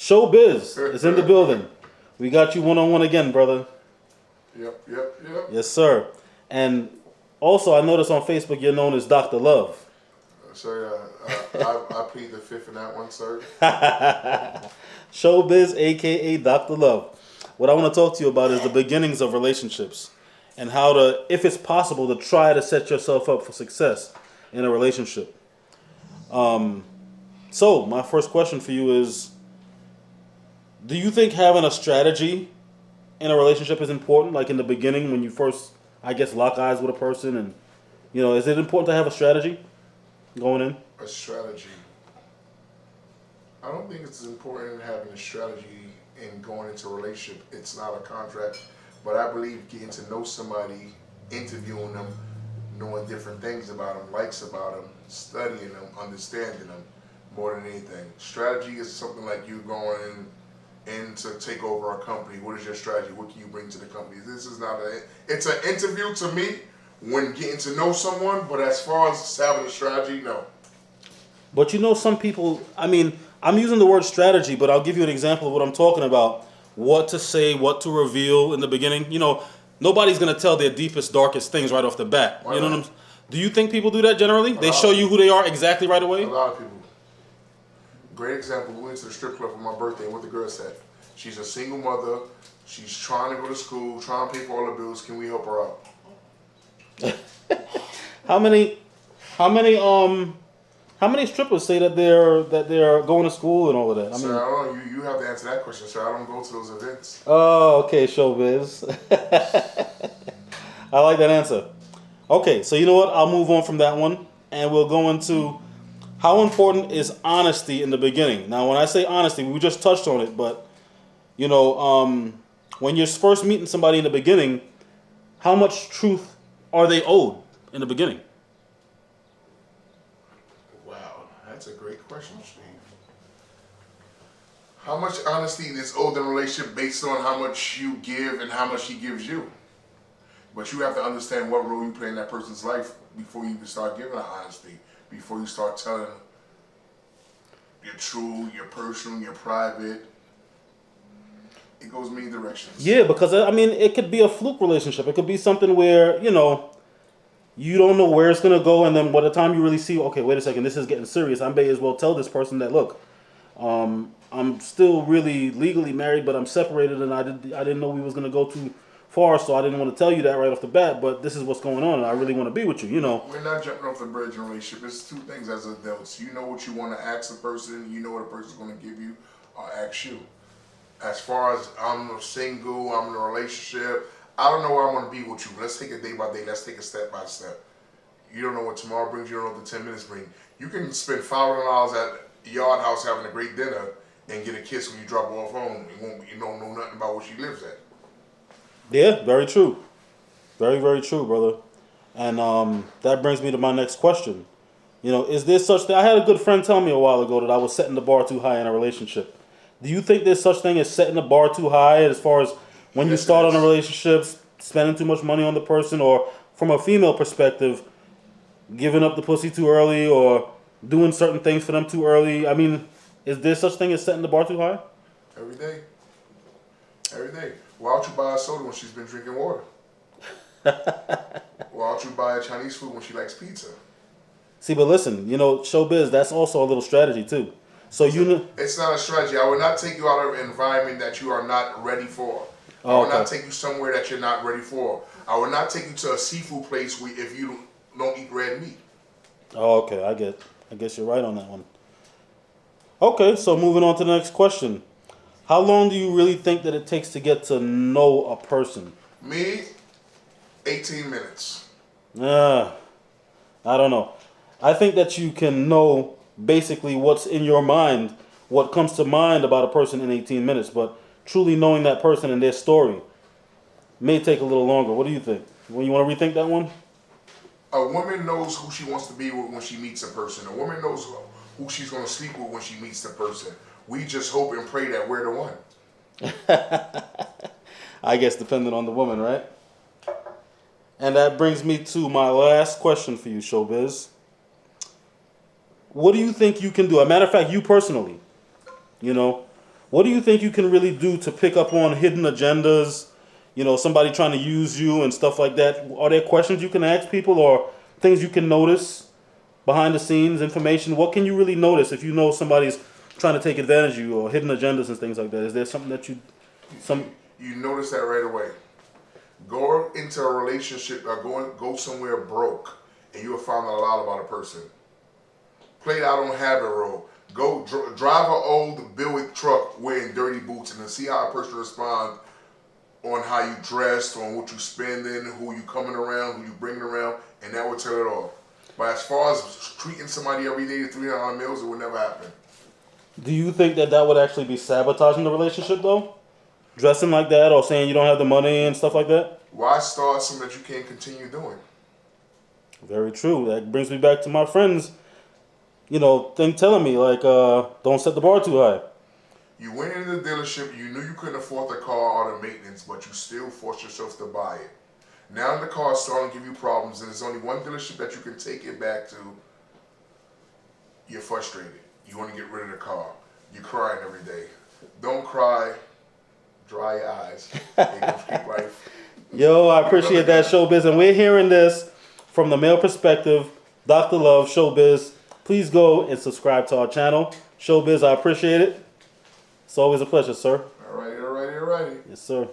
Showbiz is in the building. We got you one-on-one again, brother. Yep. Yes, sir. And also, I noticed on Facebook you're known as Dr. Love. Sir, I plead the fifth in that one, sir. Showbiz, a.k.a. Dr. Love. What I want to talk to you about is the beginnings of relationships and how to, if it's possible, to try to set yourself up for success in a relationship. So, my first question for you is, do you think having a strategy in a relationship is important? Like in the beginning when you first, I guess, lock eyes with a person and, is it important to have a strategy going in? A strategy. I don't think it's important having a strategy in going into a relationship. It's not a contract. But I believe getting to know somebody, interviewing them, knowing different things about them, likes about them, studying them, understanding them, more than anything. Strategy is something like you going in to take over a company. What is your strategy? What can you bring to the company? This is not it's an interview to me when getting to know someone, but as far as having a strategy, no. But some people, I'm using the word strategy, but I'll give you an example of what I'm talking about. What to say, what to reveal in the beginning. Nobody's going to tell their deepest, darkest things right off the bat. Why not? Do you think people do that generally? They show you who they are exactly right away? A lot of people. Great example, we went to the strip club for my birthday, what the girl said. She's a single mother, she's trying to go to school, trying to pay for all her bills, can we help her out? How many strippers say that they're going to school and all of that? Sir, I don't know, you have to answer that question, sir. I don't go to those events. Oh, okay, Showbiz. I like that answer. Okay, so you know what? I'll move on from that one, and we'll go into how important is honesty in the beginning. Now, when I say honesty, we just touched on it, but, when you're first meeting somebody in the beginning, how much truth are they owed in the beginning? Wow, that's a great question, Steve. How much honesty is owed in a relationship based on how much you give and how much he gives you? But you have to understand what role you play in that person's life before you even start giving that honesty. Before you start telling your true, your personal, your private. It goes many directions. Yeah, because it could be a fluke relationship. It could be something where, you don't know where it's going to go, and then by the time you really see, okay, wait a second, this is getting serious, I may as well tell this person that, look, I'm still really legally married, but I'm separated, and I didn't know we was going to go too far, so I didn't want to tell you that right off the bat, but this is what's going on, and I really want to be with you, We're not jumping off the bridge in a relationship. It's two things as adults. You know what you want to ask a person, you know what a person's going to give you or ask you. As far as I'm single, I'm in a relationship, I don't know where I'm going to be with you. Let's take it day by day. Let's take it step by step. You don't know what tomorrow brings. You don't know what the 10 minutes bring. You can spend $500 at Yard House having a great dinner and get a kiss when you drop her off home. You don't know nothing about where she lives at. Yeah, very true. Very, very true, brother. And that brings me to my next question. Is there such thing? I had a good friend tell me a while ago that I was setting the bar too high in a relationship. Do you think there's such thing as setting the bar too high as far as when you start on a relationship, spending too much money on the person, or from a female perspective, giving up the pussy too early or doing certain things for them too early? Is there such thing as setting the bar too high? Every day. Every day. Why don't you buy a soda when she's been drinking water? Why don't you buy a Chinese food when she likes pizza? See, but listen, Showbiz, that's also a little strategy too. So it's not a strategy. I would not take you out of an environment that you are not ready for. I would not take you somewhere that you're not ready for. I would not take you to a seafood place if you don't eat red meat. Oh, okay. I guess you're right on that one. Okay, so moving on to the next question. How long do you really think that it takes to get to know a person? Me, 18 minutes. I don't know. I think that you can know basically what's in your mind, what comes to mind about a person in 18 minutes, but truly knowing that person and their story may take a little longer. What do you think? You want to rethink that one? A woman knows who she wants to be with when she meets a person. A woman knows who she's going to sleep with when she meets the person. We just hope and pray that we're the one. I guess depending on the woman, right? And that brings me to my last question for you, Showbiz. What do you think you can do? As a matter of fact, you personally, What do you think you can really do to pick up on hidden agendas? You know, somebody trying to use you and stuff like that. Are there questions you can ask people or things you can notice behind the scenes, information? What can you really notice if you know somebody's trying to take advantage of you or hidden agendas and things like that? Is there something that You notice that right away. Go into a relationship or go somewhere broke, and you'll find out a lot about a person. Play the I don't have it role. Go drive an old Buick truck wearing dirty boots, and then see how a person responds on how you dressed, on what you spending, who you coming around, who you bringing around, and that will tell it all. But as far as treating somebody every day to 300 meals, it would never happen. Do you think that would actually be sabotaging the relationship though? Dressing like that or saying you don't have the money and stuff like that? Why start something that you can't continue doing? Very true. That brings me back to my friends, thing telling me like, don't set the bar too high. You went into the dealership, you knew you couldn't afford the car or the maintenance, but you still forced yourself to buy it. Now the car's starting to give you problems, and there's only one dealership that you can take it back to. You're frustrated. You want to get rid of the car. You're crying every day. Don't cry. Dry your eyes. Here comes Creep-Lyfe. Yo, I appreciate that, Showbiz. And we're hearing this from the male perspective. Dr. Love, Showbiz. Please go and subscribe to our channel. Showbiz, I appreciate it. It's always a pleasure, sir. All righty. Yes, sir.